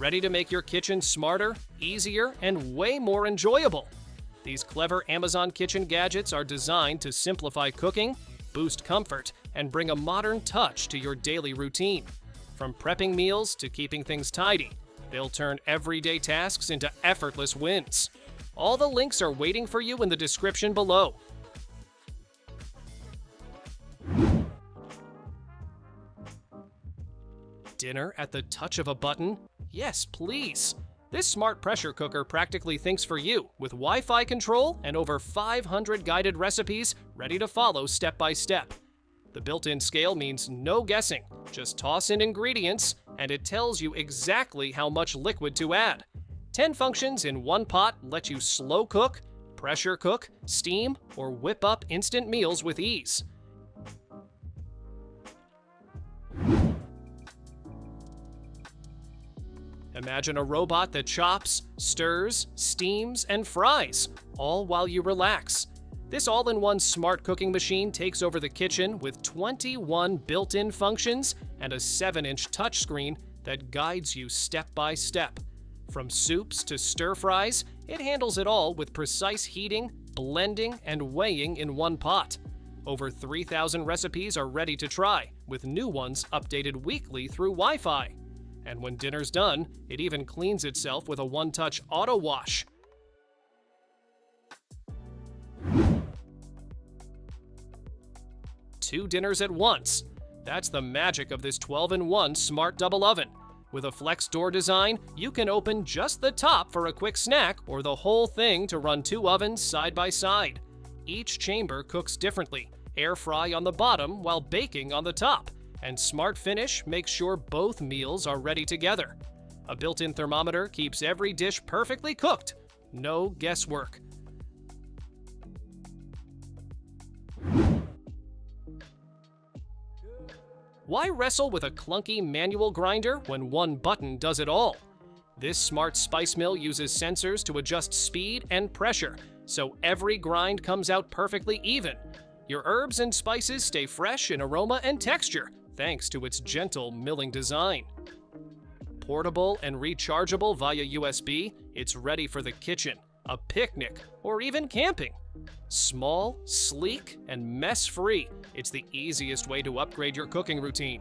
ready to make your kitchen smarter, easier, and way more enjoyable. These clever Amazon kitchen gadgets are designed to simplify cooking, boost comfort, and bring a modern touch to your daily routine. From prepping meals to keeping things tidy, they'll turn everyday tasks into effortless wins. All the links are waiting for you in the description below. Dinner at the touch of a button? Yes, please. This smart pressure cooker practically thinks for you, with Wi-Fi control and over 500 guided recipes ready to follow step by step. The built-in scale means no guessing, just toss in ingredients, and it tells you exactly how much liquid to add. 10 functions in one pot let you slow cook, pressure cook, steam, or whip up instant meals with ease. Imagine a robot that chops, stirs, steams, and fries, all while you relax. This all-in-one smart cooking machine takes over the kitchen with 21 built-in functions and a 7-inch touchscreen that guides you step by step. From soups to stir-fries, it handles it all with precise heating, blending, and weighing in one pot. Over 3,000 recipes are ready to try, with new ones updated weekly through Wi-Fi. And when dinner's done, it even cleans itself with a one-touch auto wash. Two dinners at once. That's the magic of this 12-in-1 smart double oven. With a flex door design, you can open just the top for a quick snack or the whole thing to run 2 ovens side by side. Each chamber cooks differently. Air fry on the bottom while baking on the top. And Smart Finish makes sure both meals are ready together. A built-in thermometer keeps every dish perfectly cooked. No guesswork. Why wrestle with a clunky manual grinder when one button does it all? This smart spice mill uses sensors to adjust speed and pressure, so every grind comes out perfectly even. Your herbs and spices stay fresh in aroma and texture, thanks to its gentle milling design. Portable and rechargeable via USB, it's ready for the kitchen, a picnic, or even camping. Small, sleek, and mess-free, it's the easiest way to upgrade your cooking routine.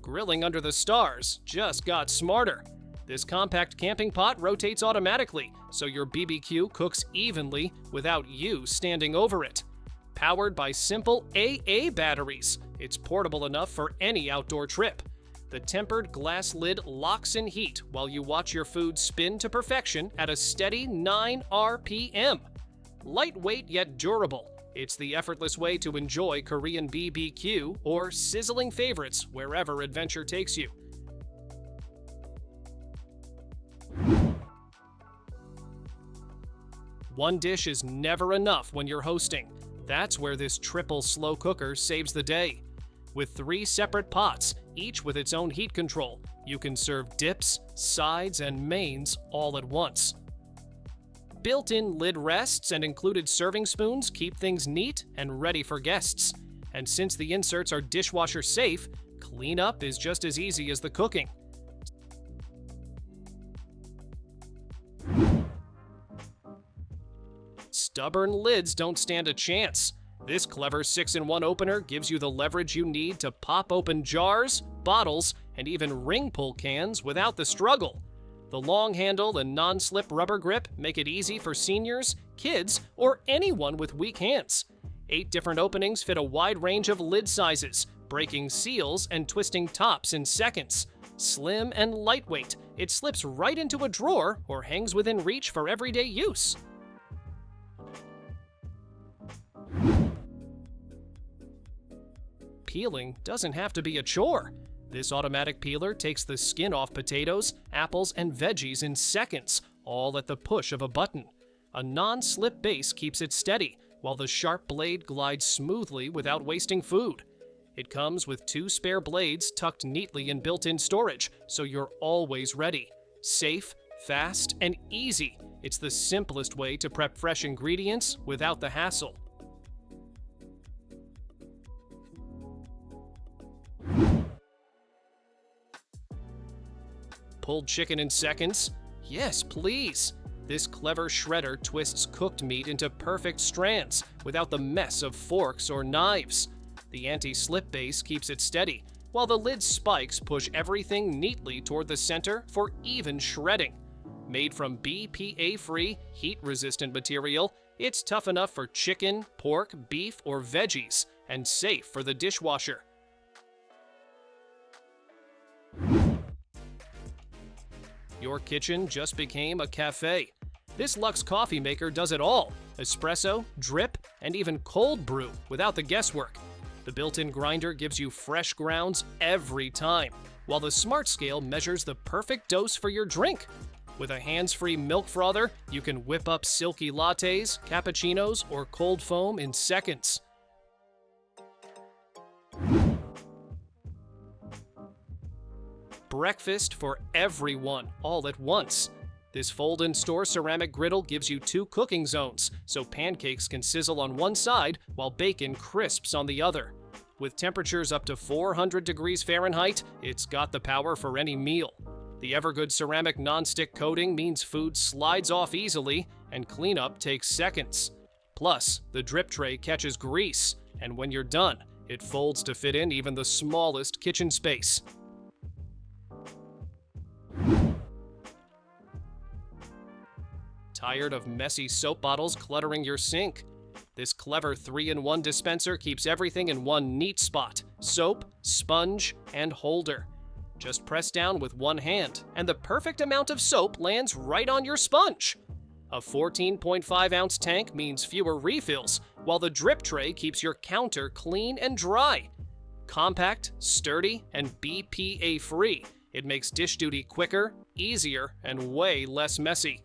Grilling under the stars just got smarter. This compact camping pot rotates automatically, so your BBQ cooks evenly without you standing over it. Powered by simple AA batteries, it's portable enough for any outdoor trip. The tempered glass lid locks in heat while you watch your food spin to perfection at a steady 9 RPM. Lightweight yet durable, it's the effortless way to enjoy Korean BBQ or sizzling favorites wherever adventure takes you. One dish is never enough when you're hosting. That's where this triple slow cooker saves the day. With 3 separate pots, each with its own heat control, you can serve dips, sides, and mains all at once. Built-in lid rests and included serving spoons keep things neat and ready for guests. And since the inserts are dishwasher safe, cleanup is just as easy as the cooking. Stubborn lids don't stand a chance. This clever 6-in-1 opener gives you the leverage you need to pop open jars, bottles, and even ring pull cans without the struggle. The long handle and non-slip rubber grip make it easy for seniors, kids, or anyone with weak hands. 8 different openings fit a wide range of lid sizes, breaking seals and twisting tops in seconds. Slim and lightweight, it slips right into a drawer or hangs within reach for everyday use. Peeling doesn't have to be a chore. This automatic peeler takes the skin off potatoes, apples, and veggies in seconds, all at the push of a button. A non-slip base keeps it steady, while the sharp blade glides smoothly without wasting food. It comes with 2 spare blades tucked neatly in built-in storage, so you're always ready. Safe, fast, and easy. It's the simplest way to prep fresh ingredients without the hassle. pulled chicken in seconds? Yes, please. This clever shredder twists cooked meat into perfect strands without the mess of forks or knives. The anti-slip base keeps it steady, while the lid spikes push everything neatly toward the center for even shredding. Made from BPA-free, heat-resistant material, it's tough enough for chicken, pork, beef, or veggies, and safe for the dishwasher. Your kitchen just became a cafe. This Luxe coffee maker does it all: espresso, drip, and even cold brew without the guesswork. The built-in grinder gives you fresh grounds every time, while the Smart Scale measures the perfect dose for your drink. With a hands-free milk frother, you can whip up silky lattes, cappuccinos, or cold foam in seconds. Breakfast for everyone, all at once. This fold-in-store ceramic griddle gives you 2 cooking zones, so pancakes can sizzle on one side while bacon crisps on the other. With temperatures up to 400 degrees Fahrenheit, it's got the power for any meal. The Evergood ceramic non-stick coating means food slides off easily and cleanup takes seconds. Plus, the drip tray catches grease, and when you're done, it folds to fit in even the smallest kitchen space. Tired of messy soap bottles cluttering your sink? This clever 3-in-1 dispenser keeps everything in one neat spot: soap, sponge, and holder. Just press down with one hand, and the perfect amount of soap lands right on your sponge. A 14.5-ounce tank means fewer refills, while the drip tray keeps your counter clean and dry. Compact, sturdy, and BPA-free, it makes dish duty quicker, easier, and way less messy.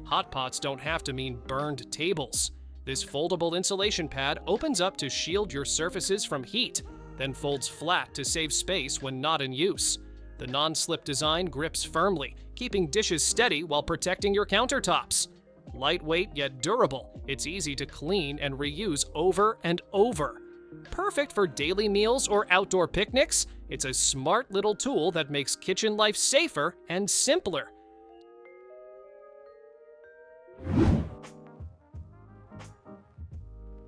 Hot pots don't have to mean burned tables. This foldable insulation pad opens up to shield your surfaces from heat, then folds flat to save space when not in use. The non-slip design grips firmly, keeping dishes steady while protecting your countertops. Lightweight yet durable, it's easy to clean and reuse over and over. Perfect for daily meals or outdoor picnics, it's a smart little tool that makes kitchen life safer and simpler.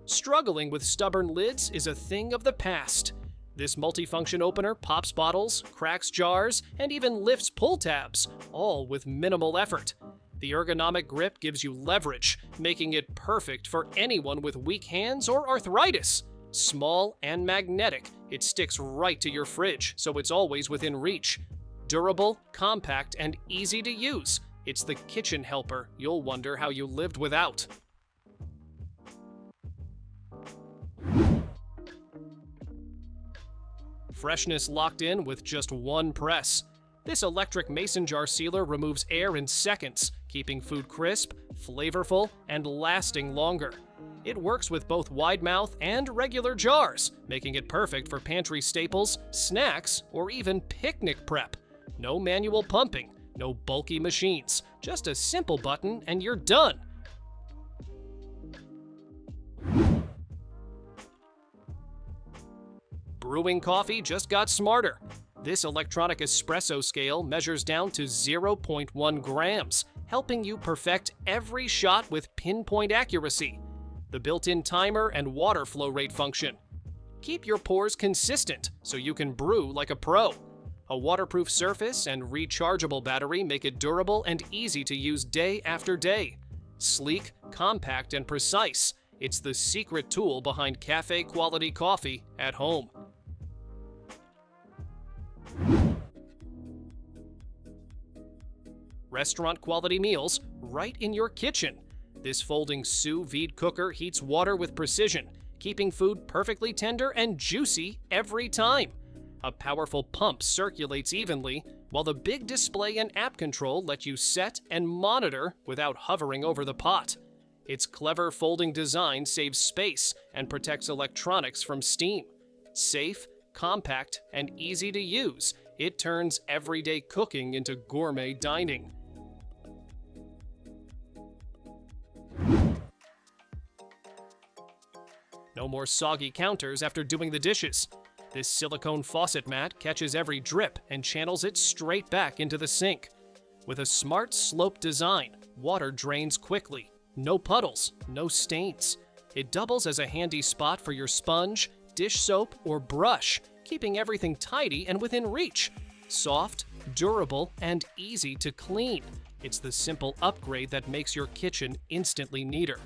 Struggling with stubborn lids is a thing of the past. This multifunction opener pops bottles, cracks jars, and even lifts pull tabs, all with minimal effort. The ergonomic grip gives you leverage, making it perfect for anyone with weak hands or arthritis. Small and magnetic, it sticks right to your fridge, so it's always within reach. Durable, compact, and easy to use, it's the kitchen helper you'll wonder how you lived without. Freshness locked in with just one press. This electric mason jar sealer removes air in seconds, keeping food crisp, flavorful, and lasting longer. It works with both wide mouth and regular jars, making it perfect for pantry staples, snacks, or even picnic prep. No manual pumping, no bulky machines, just a simple button and you're done. Brewing coffee just got smarter. This electronic espresso scale measures down to 0.1 grams, helping you perfect every shot with pinpoint accuracy. The built-in timer and water flow rate function. Keep your pours consistent so you can brew like a pro. A waterproof surface and rechargeable battery make it durable and easy to use day after day. Sleek, compact, and precise. It's the secret tool behind cafe-quality coffee at home. Restaurant-quality meals right in your kitchen. This folding Sous Vide cooker heats water with precision, keeping food perfectly tender and juicy every time. A powerful pump circulates evenly, while the big display and app control let you set and monitor without hovering over the pot. Its clever folding design saves space and protects electronics from steam. Safe, compact, and easy to use, it turns everyday cooking into gourmet dining. No more soggy counters after doing the dishes. This silicone faucet mat catches every drip and channels it straight back into the sink. With a smart slope design, water drains quickly. No puddles, no stains. It doubles as a handy spot for your sponge, dish soap, or brush, keeping everything tidy and within reach. Soft, durable, and easy to clean. It's the simple upgrade that makes your kitchen instantly neater.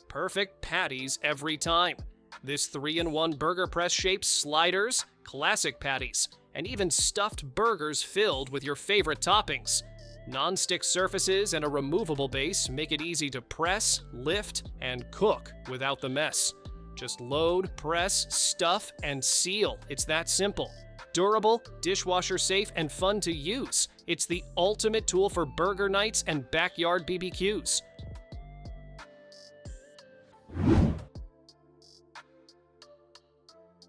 Perfect patties every time. This 3-in-1 burger press shapes sliders, classic patties, and even stuffed burgers filled with your favorite toppings. Non-stick surfaces and a removable base make it easy to press, lift, and cook without the mess. Just load, press, stuff, and seal. It's that simple. Durable, dishwasher safe, and fun to use. It's the ultimate tool for burger nights and backyard BBQs.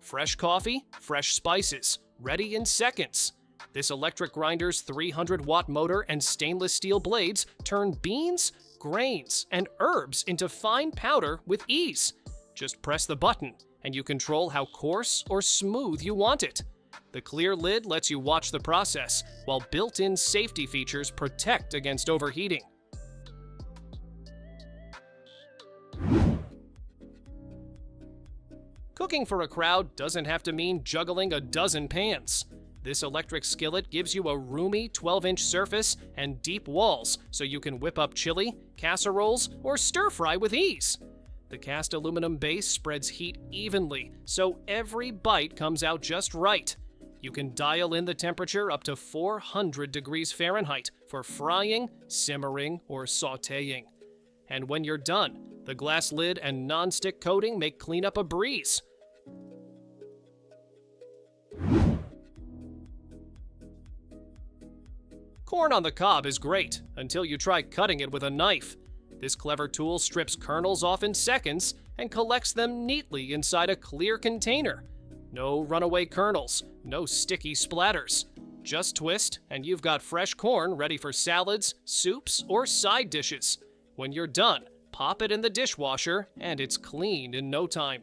Fresh coffee, fresh spices, ready in seconds. This electric grinder's 300-watt motor and stainless steel blades turn beans, grains, and herbs into fine powder with ease. Just press the button, and you control how coarse or smooth you want it. The clear lid lets you watch the process, while built-in safety features protect against overheating. Cooking for a crowd doesn't have to mean juggling a dozen pans. This electric skillet gives you a roomy 12-inch surface and deep walls so you can whip up chili, casseroles, or stir-fry with ease. The cast aluminum base spreads heat evenly, so every bite comes out just right. You can dial in the temperature up to 400 degrees Fahrenheit for frying, simmering, or sautéing. And when you're done, the glass lid and non-stick coating make cleanup a breeze. Corn on the cob is great, until you try cutting it with a knife. This clever tool strips kernels off in seconds and collects them neatly inside a clear container. No runaway kernels, no sticky splatters. Just twist, and you've got fresh corn ready for salads, soups, or side dishes. When you're done, pop it in the dishwasher, and it's clean in no time.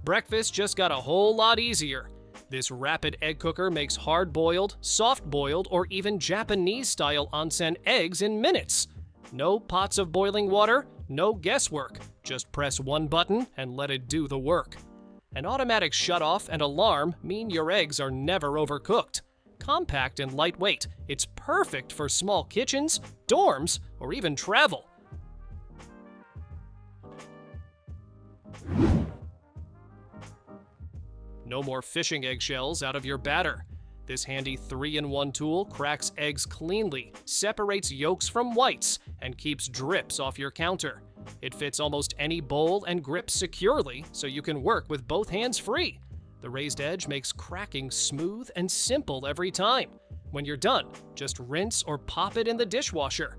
Breakfast just got a whole lot easier. This rapid egg cooker makes hard-boiled, soft-boiled, or even Japanese-style onsen eggs in minutes. No pots of boiling water, no guesswork. Just press one button and let it do the work. An automatic shutoff and alarm mean your eggs are never overcooked. Compact and lightweight, it's perfect for small kitchens, dorms, or even travel. No more fishing eggshells out of your batter. This handy 3-in-1 tool cracks eggs cleanly, separates yolks from whites, and keeps drips off your counter. It fits almost any bowl and grips securely, so you can work with both hands free. The raised edge makes cracking smooth and simple every time. When you're done, just rinse or pop it in the dishwasher.